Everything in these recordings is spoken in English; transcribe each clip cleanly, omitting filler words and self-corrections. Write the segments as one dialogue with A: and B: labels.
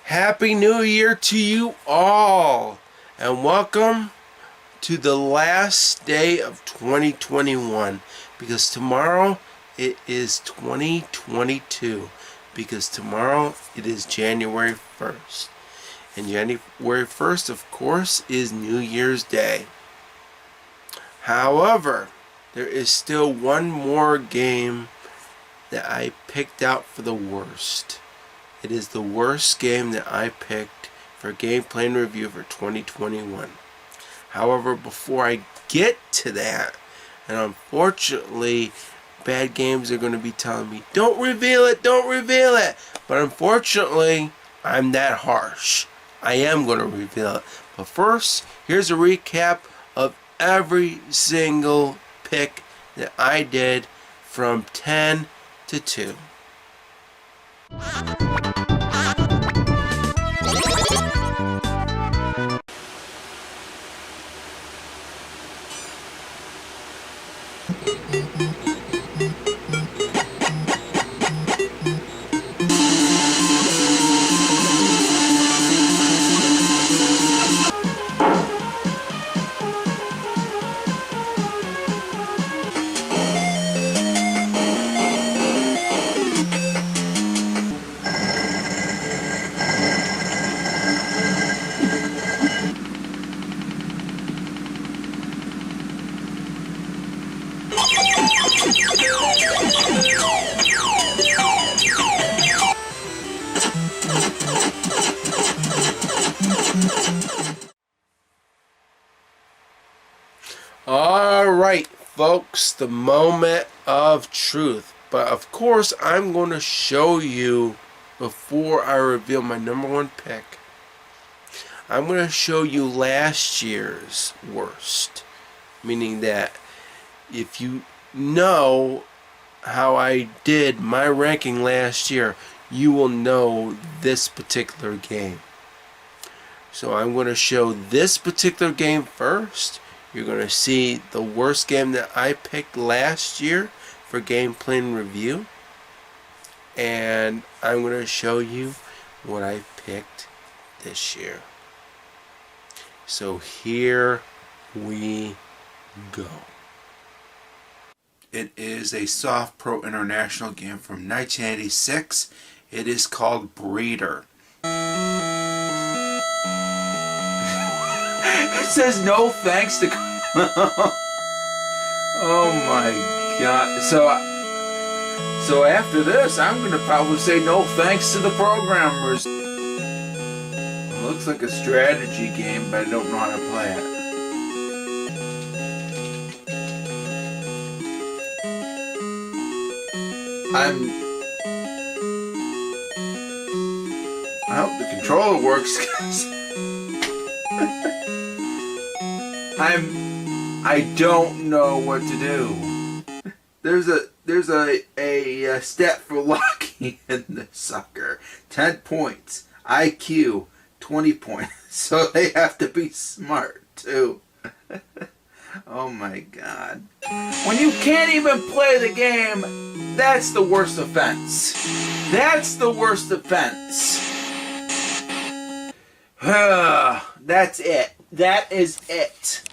A: Happy New Year to you all, and welcome to the last day of 2021, because tomorrow it is 2022, because tomorrow it is January 1st, and January 1st, of course, is New Year's Day. However, there is still one more game that I picked out for the worst. It is the worst game that I picked for gameplay and review for 2021. However, before I get to that, and unfortunately, bad games are going to be telling me, don't reveal it, don't reveal it. But unfortunately, I'm that harsh. I am going to reveal it. But first, here's a recap of every single pick that I did from 10 to 2. Alright, folks, the moment of truth. But of course, I'm going to show you, before I reveal my number one pick, I'm going to show you last year's worst. Meaning that if you know how I did my ranking last year, you will know this particular game. So I'm going to show this particular game first. You're going to see the worst game that I picked last year for gameplay and review. And I'm going to show you what I picked this year. So here we go. It is a Soft Pro International game from 1986. It is called Breeder. It says no thanks to... Oh my god. So after this, I'm going to probably say no thanks to the programmers. It looks like a strategy game, but I don't know how to play it. I hope the controller works, guys. I don't know what to do. There's a stat for lucky in this sucker. 10 points. IQ 20 points. So they have to be smart too. Oh my god. When you can't even play the game, that's the worst offense. That's the worst offense. That's it. That is it.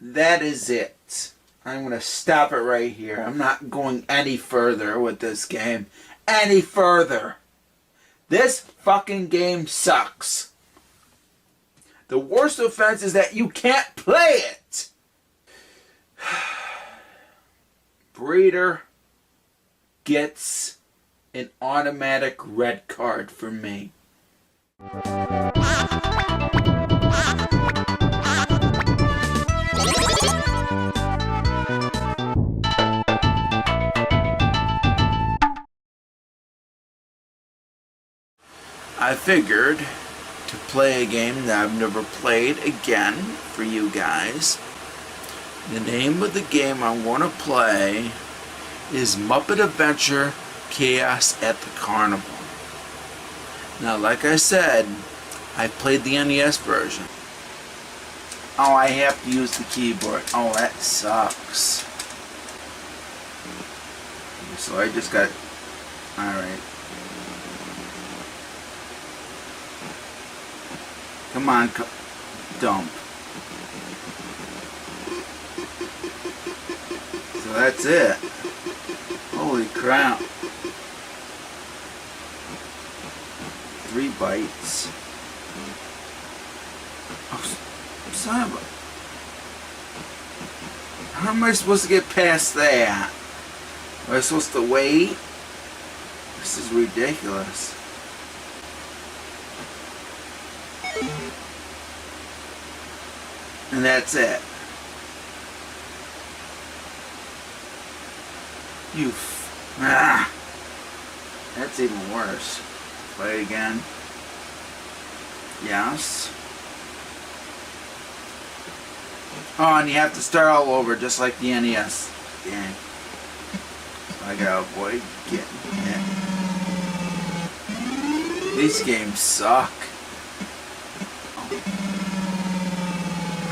A: That is it. I'm going to stop it right here. I'm not going any further with this game. Any further. This fucking game sucks. The worst offense is that you can't play it. Breeder gets an automatic red card for me. I figured to play a game that I've never played again for you guys. The name of the game I want to play is Muppet Adventure Chaos at the Carnival.
B: Now, like I said, I played the NES version. Oh, I have to use the keyboard. Oh, that sucks. So I just got... Alright. Come on, dump. So that's it. Holy crap. 3 bites. Oh, son of a... How am I supposed to get past that? Am I supposed to wait? This is ridiculous. And that's it. That's even worse. Play again. Yes. Oh, and you have to start all over just like the NES game. So I gotta avoid getting hit. These games suck.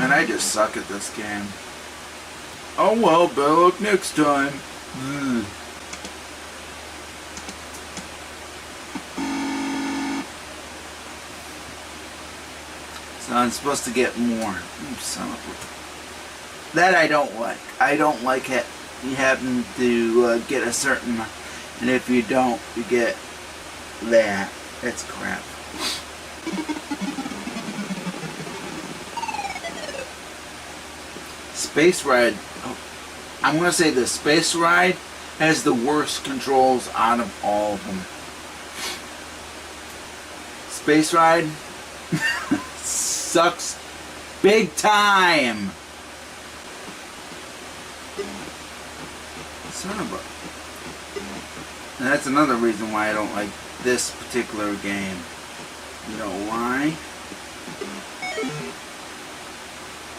B: And I just suck at this game. Oh well, better luck next time. So I'm supposed to get more. Son of a... That I don't like. I don't like it. You having to get a certain... And if you don't, you get that. That's crap. Space Ride, I'm going to say the Space Ride has the worst controls out of all of them. Space Ride sucks big time. Son of a... And that's another reason why I don't like this particular game. You know why?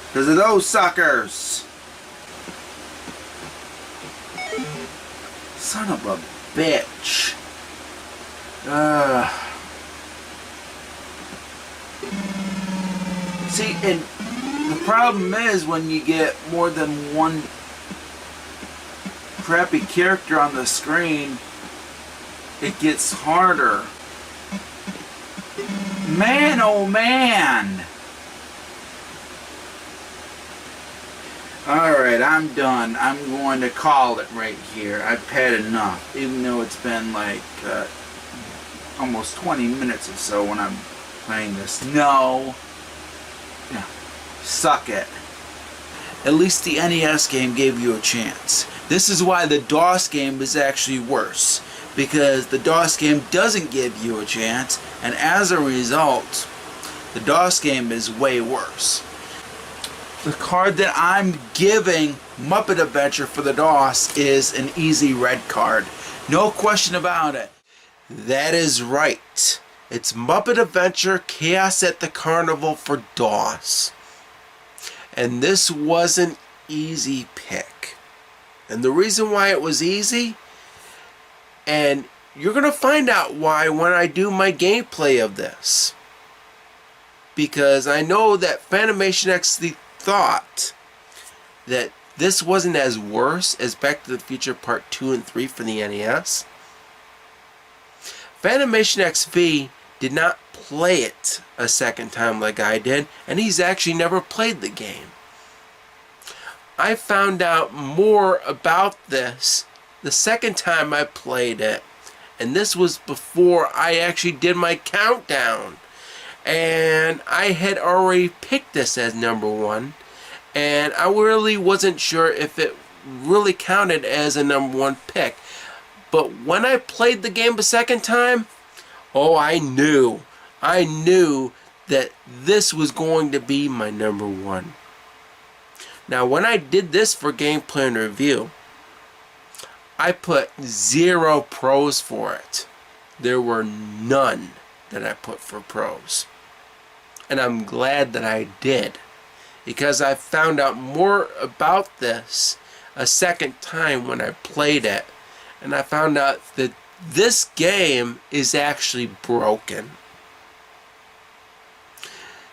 B: Because of those suckers! Son of a bitch. See, and the problem is when you get more than one crappy character on the screen, it gets harder. Man, oh man! Alright, I'm done. I'm going to call it right here. I've had enough, even though it's been like almost 20 minutes or so when I'm playing this. No. Suck it. At least the NES game gave you a chance. This is why the DOS game is actually worse. Because the DOS game doesn't give you a chance, and as a result, the DOS game is way worse. The card that I'm giving Muppet Adventure for the DOS is an easy red card. No question about it. That is right. It's Muppet Adventure Chaos at the Carnival for DOS. And this was an easy pick. And the reason why it was easy, and you're going to find out why when I do my gameplay of this. Because I know that Fanimation XD thought that this wasn't as worse as Back to the Future Part 2 and 3 for the NES. Fanimation XV did not play it a second time like I did, and he's actually never played the game. I found out more about this the second time I played it, and this was before I actually did my countdown. And I had already picked this as number 1, and I really wasn't sure if it really counted as a number 1 pick. But when I played the game a second time, oh, I knew that this was going to be my number 1. Now, when I did this for gameplay and review, I put 0 pros for it. There were none that I put for pros. And I'm glad that I did, because I found out more about this a second time when I played it, and I found out that this game is actually broken.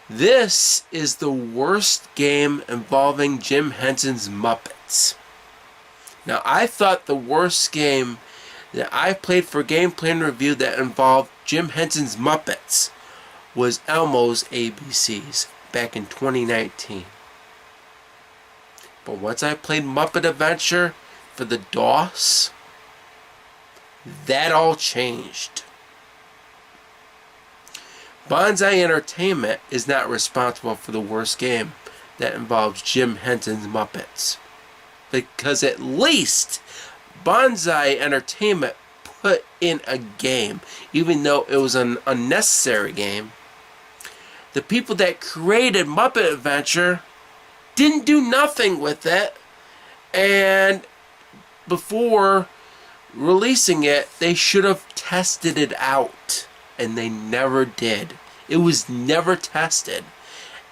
B: This is the worst game involving Jim Henson's Muppets. Now, I thought the worst game that I played for Gameplay and Review that involved Jim Henson's Muppets was Elmo's ABCs back in 2019. But once I played Muppet Adventure for the DOS, that all changed. Bonsai Entertainment is not responsible for the worst game that involves Jim Henson's Muppets, because at least Bonsai Entertainment put in a game, even though it was an unnecessary game. The people that created Muppet Adventure didn't do nothing with it, and before releasing it, they should have tested it out, and they never did. It was never tested,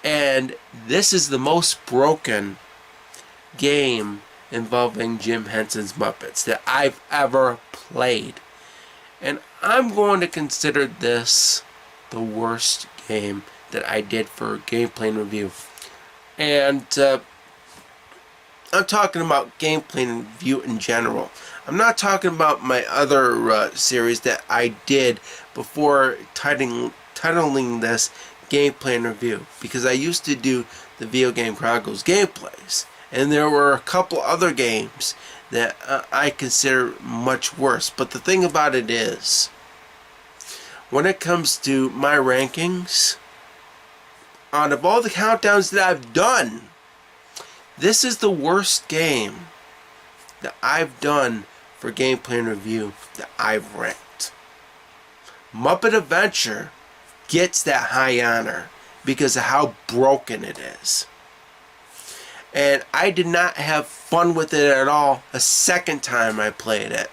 B: and this is the most broken game involving Jim Henson's Muppets that I've ever played, and I'm going to consider this the worst game that I did for Gameplay and Review. And I'm talking about Gameplay and Review in general. I'm not talking about my other series that I did before titling this Gameplay and Review, because I used to do the Video Game Chronicles gameplays, and there were a couple other games that I consider much worse. But the thing about it is, when it comes to my rankings, out of all the countdowns that I've done, this is the worst game that I've done for Gameplay and Review that I've ranked. Muppet Adventure gets that high honor because of how broken it is. And I did not have fun with it at all a second time I played it.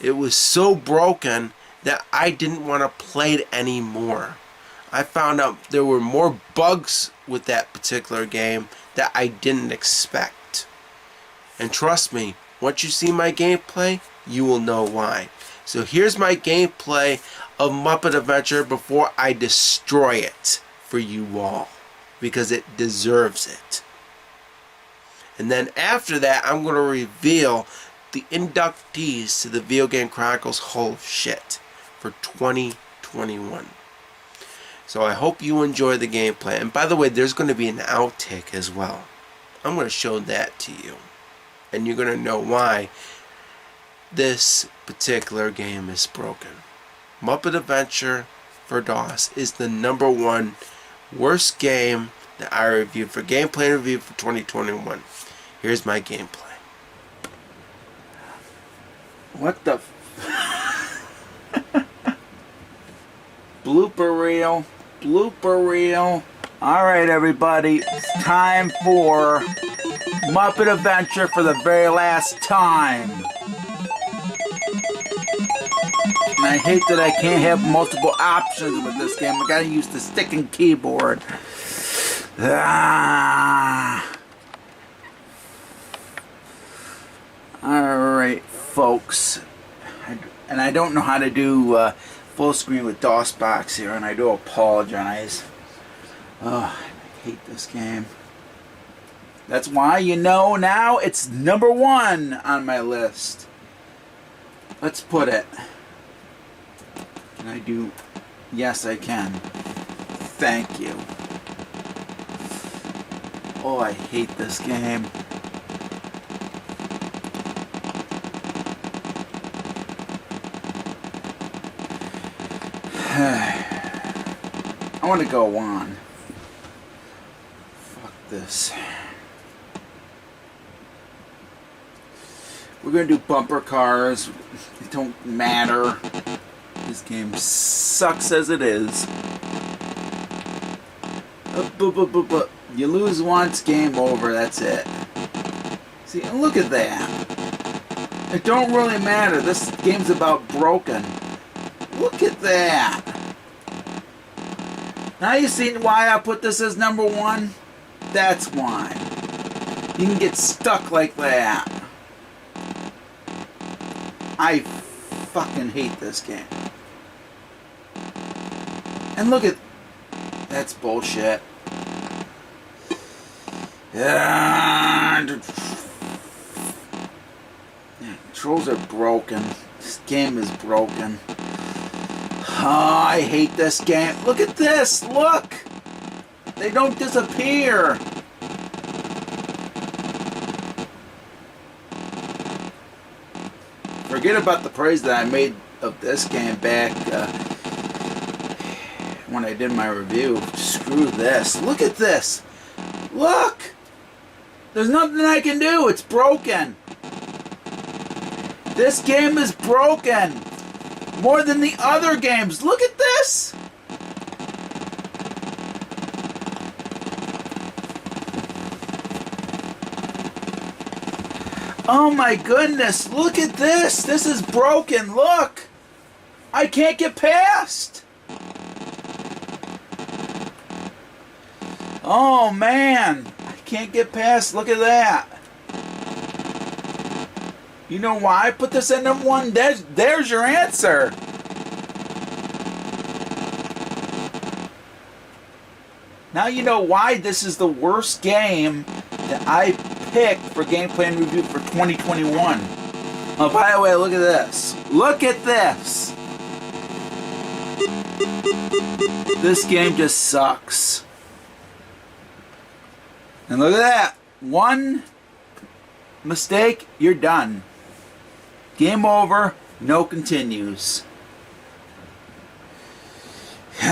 B: It was so broken that I didn't want to play it anymore. I found out there were more bugs with that particular game that I didn't expect. And trust me, once you see my gameplay, you will know why. So here's my gameplay of Muppet Adventure before I destroy it for you all, because it deserves it. And then after that, I'm going to reveal the inductees to the Video Game Chronicles Hall of Shit for 2021. So I hope you enjoy the gameplay. And by the way, there's going to be an outtake as well. I'm going to show that to you. And you're going to know why this particular game is broken. Muppet Adventure for DOS is the *1 worst game that I reviewed for Gameplay and Review for 2021. Here's my gameplay.
C: What the blooper reel, blooper reel. Alright everybody, it's time for Muppet Adventure for the very last time. And I hate that I can't have multiple options with this game. I gotta use the stick and keyboard. Alright folks, and I don't know how to do full screen with DOSBox here, and I do apologize. Oh, I hate this game. That's why, you know, now it's #1 on my list. Let's put it. Can I do? Yes, I can. Thank you. Oh, I hate this game. I want to go on. Fuck this. We're going to do bumper cars. It don't matter. This game sucks as it is. You lose once, game over. That's it. See, and look at that. It don't really matter. This game's about broken. Look at that. Now you see why I put this as #1? That's why. You can get stuck like that. I fucking hate this game. And look at That's bullshit. Yeah, controls are broken. This game is broken. Oh, I hate this game. Look at this. Look. They don't disappear. Forget about the praise that I made of this game back when I did my review. Screw this. Look at this. Look. There's nothing I can do. It's broken. This game is broken. More than the other games. Look at this. Oh my goodness. Look at this. This is broken. Look. I can't get past. Oh man. I can't get past. Look at that. You know why I put this at number 1? There's your answer. Now you know why this is the worst game that I picked for gameplay and review for 2021. Oh, by the way, look at this. Look at this. This game just sucks. And look at that. One mistake, you're done. Game over, no continues. And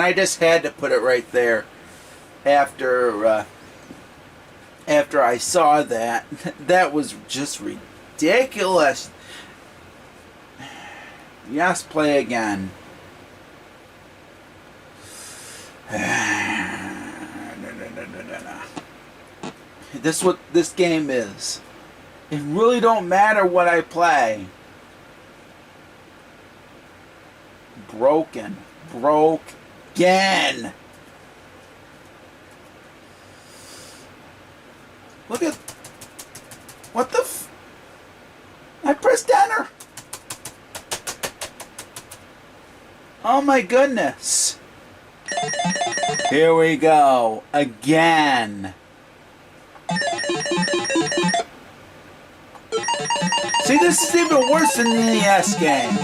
C: I just had to put it right there after I saw that. That was just ridiculous. Yes, play again. This is what this game is. It really don't matter what I play. Broken. Broken. Look at... What the f... I pressed enter. Oh my goodness. Here we go. Again. See, this is even worse than the NES game.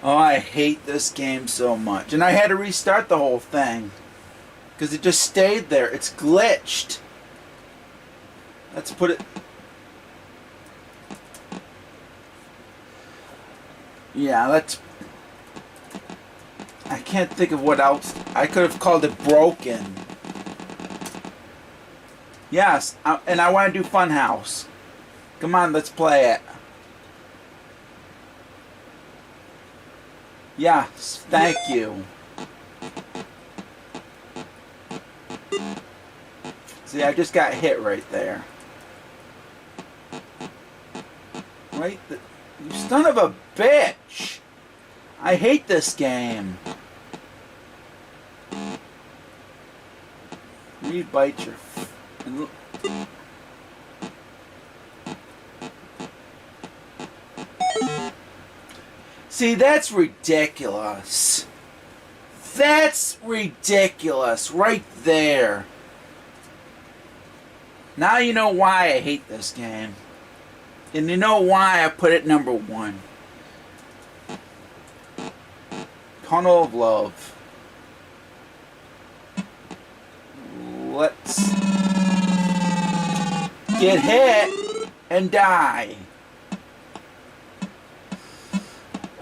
C: Oh, I hate this game so much. And I had to restart the whole thing. Because it just stayed there. It's glitched. Let's put it... Yeah, let's... I can't think of what else. I could have called it broken. Yes, and I want to do Funhouse. Come on, let's play it. Yes, thank you. See, I just got hit right there. Right? You son of a bitch! I hate this game. Rebite your... See, that's ridiculous. That's ridiculous right there. Now you know why I hate this game. And you know why I put it number 1. Tunnel of Love. Let's get hit and die.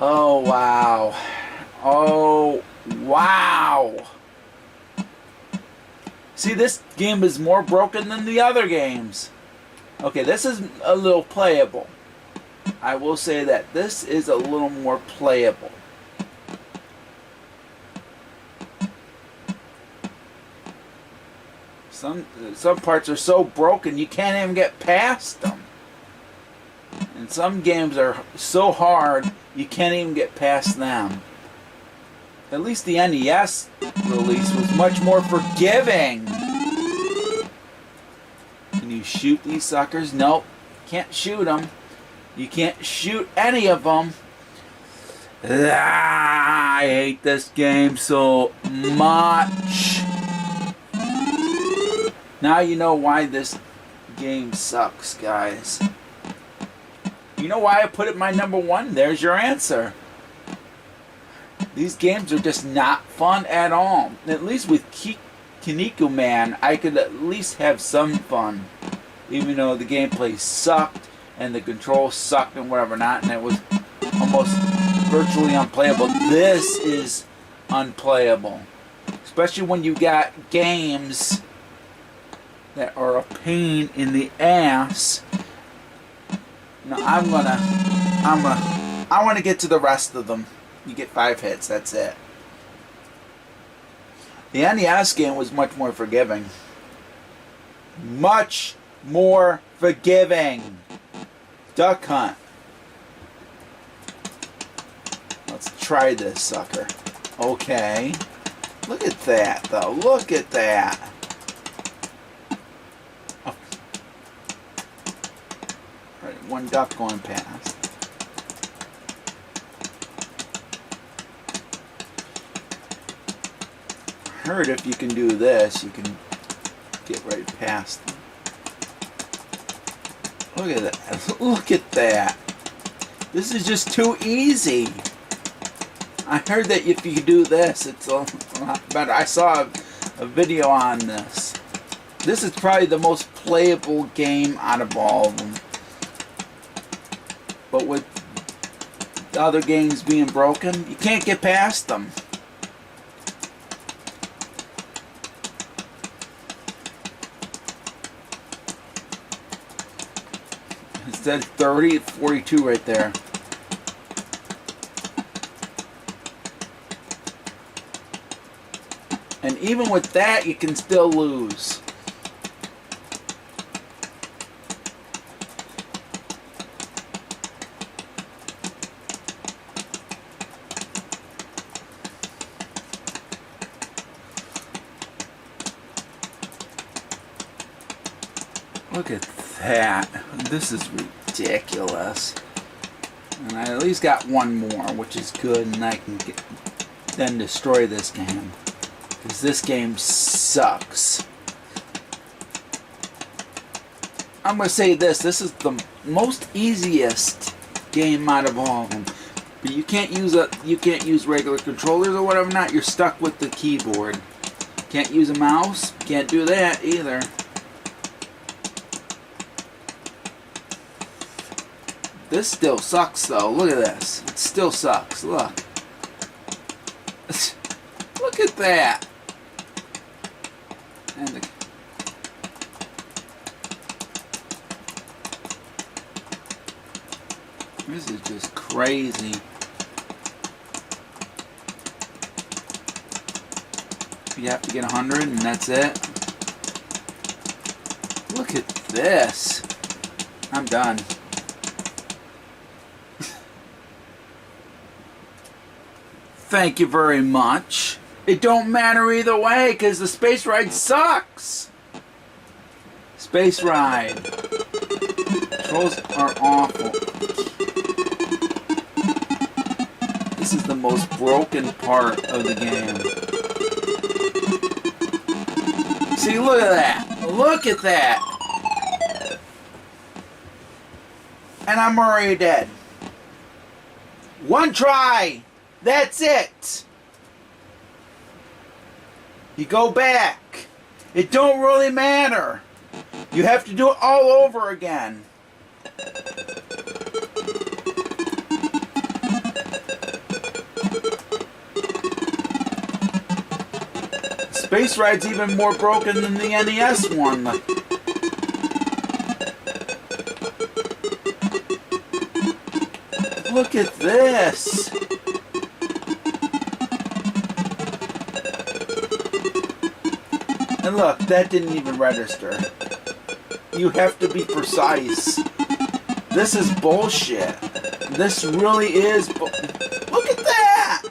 C: Oh, wow. Oh, wow. See, this game is more broken than the other games. Okay, this is a little playable. I will say that this is a little more playable. Some parts are so broken you can't even get past them. And some games are so hard you can't even get past them. At least the NES release was much more forgiving. Can you you shoot these suckers? Nope. Can't shoot them. You can't shoot any of them. I hate this game so much. Now you know why this game sucks, guys. You know why I put it my number one? There's your answer. These games are just not fun at all. At least with Kinniku Man, I could at least have some fun. Even though the gameplay sucked and the controls sucked and whatever not, and it was almost virtually unplayable. This is unplayable. Especially when you got games that are a pain in the ass. Now I want to get to the rest of them. You get 5 hits, that's it. The NES game was much more forgiving. Much more forgiving. Duck Hunt. Let's try this sucker. Okay. Look at that, though. Look at that. Oh. Right, one duck going past. I heard if you can do this, you can get right past them. Look at that. Look at that. This is just too easy. I heard that if you do this, it's a lot better. I saw a video on this. This is probably the most playable game out of all of them. But with the other games being broken, you can't get past them. Instead of 30, it's 42 right there. And even with that, you can still lose. Look at that. This is ridiculous. And I at least got one more, which is good, and I can then destroy this game. Because this game sucks. I'm going to say this. This is the most easiest game out of all of them. But you can't use regular controllers or whatever not. You're stuck with the keyboard. Can't use a mouse. Can't do that either. This still sucks though. Look at this. It still sucks. Look. Look at that. And this is just crazy. You have to get 100 and that's it. Look at this. I'm done. Thank you very much. It don't matter either way because the space ride sucks. Space ride. Controls are awful. This is the most broken part of the game. See, look at that. Look at that. And I'm already dead. One try. That's it. You go back. It don't really matter. You have to do it all over again. Space Ride's even more broken than the NES one. Look at this. And look, that didn't even register. You have to be precise. This is bullshit. This really is look at that!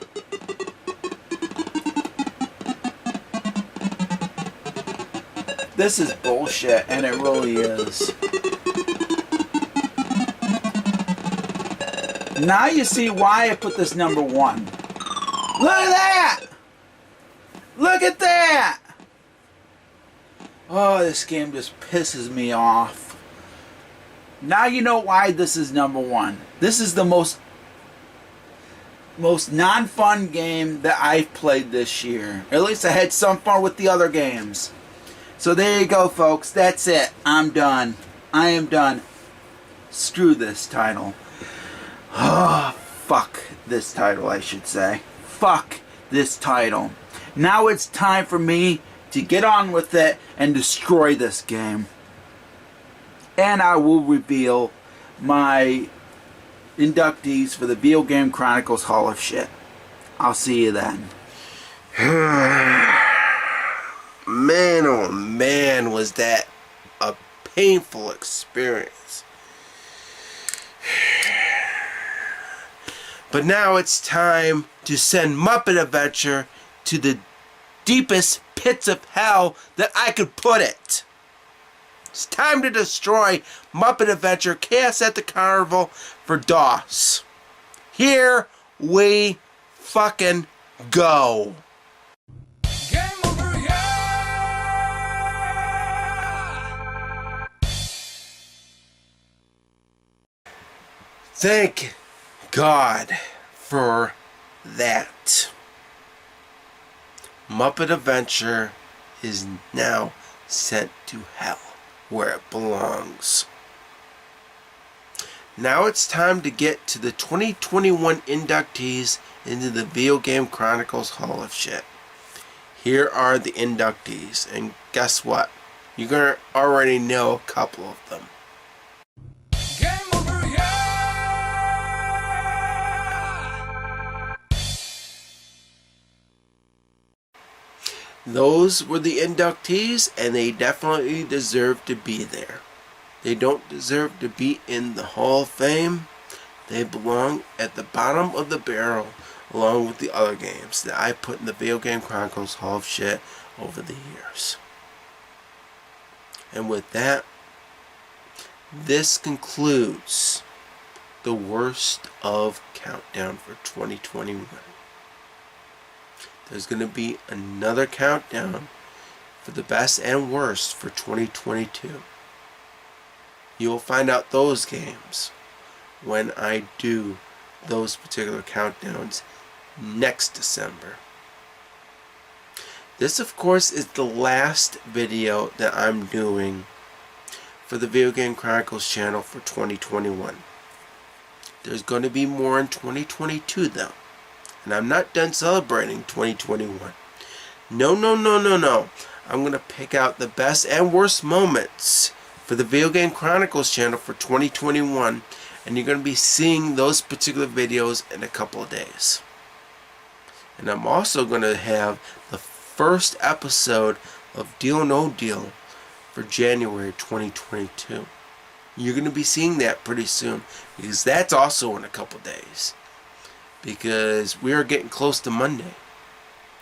C: This is bullshit, and it really is. Now you see why I put this number 1. Look at that! Look at that! Oh, this game just pisses me off. Now you know why this is number 1. This is the most non-fun game that I've played this year. At least I had some fun with the other games. So there you go, folks. That's it. I'm done. I am done. Screw this title. Oh, fuck this title, I should say. Fuck this title. Now it's time for me to get on with it and destroy this game. And I will reveal my inductees for the Video Game Chronicles Hall of Shit. I'll see you then.
B: Man, oh man, was that a painful experience. But now it's time to send Muppet Adventure to the deepest pits of hell that I could put it. It's time to destroy Muppet Adventure Chaos at the Carnival for DOS. Here we fucking go.
D: Game over, yeah!
B: Thank God for that. Muppet Adventure is now sent to hell, where it belongs. Now it's time to get to the 2021 inductees into the Video Game Chronicles Hall of Shit. Here are the inductees, and guess what? You're gonna already know a couple of them.
D: Game over, yeah!
B: Those were the inductees, and they definitely deserve to be there. They don't deserve to be in the Hall of Fame. They belong at the bottom of the barrel, along with the other games that I put in the Video Game Chronicles Hall of Shit over the years. And with that, this concludes the worst of countdown for 2021. There's going to be another countdown for the best and worst for 2022. You'll find out those games when I do those particular countdowns next December. This, of course, is the last video that I'm doing for the Video Game Chronicles channel for 2021. There's going to be more in 2022, though. And I'm not done celebrating 2021. No. I'm going to pick out the best and worst moments for the Video Game Chronicles channel for 2021. And you're going to be seeing those particular videos in a couple of days. And I'm also going to have the first episode of Deal No Deal for January 2022. You're going to be seeing that pretty soon, because that's also in a couple of days. Because we are getting close to Monday,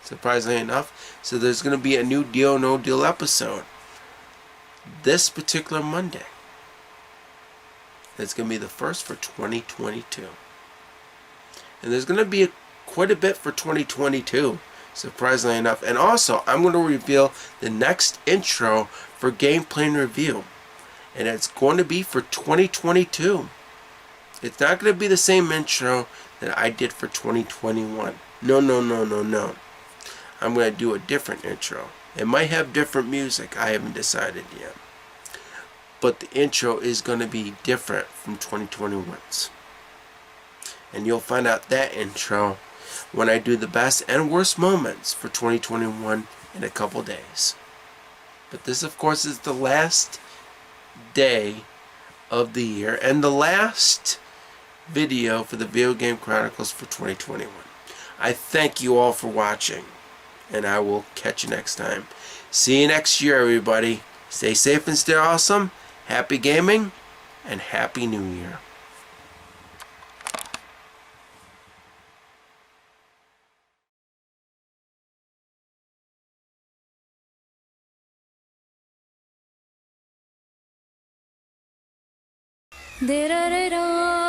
B: surprisingly enough. So there's going to be a new Deal No Deal episode this particular Monday. It's going to be the first for 2022. And there's going to be quite a bit for 2022, surprisingly enough. And also, I'm going to reveal the next intro for Gameplay and Review. And it's going to be for 2022. It's not going to be the same intro that I did for 2021. No. I'm going to do a different intro. It might have different music. I haven't decided yet. But the intro is going to be different from 2021's. And you'll find out that intro when I do the best and worst moments for 2021 in a couple days. But this, of course, is the last day of the year and the last video for the Video Game Chronicles for 2021. I thank you all for watching, and I will catch you next time. See you next year, everybody. Stay safe and stay awesome. Happy gaming, and Happy New Year.
E: De-ra-ra-ra.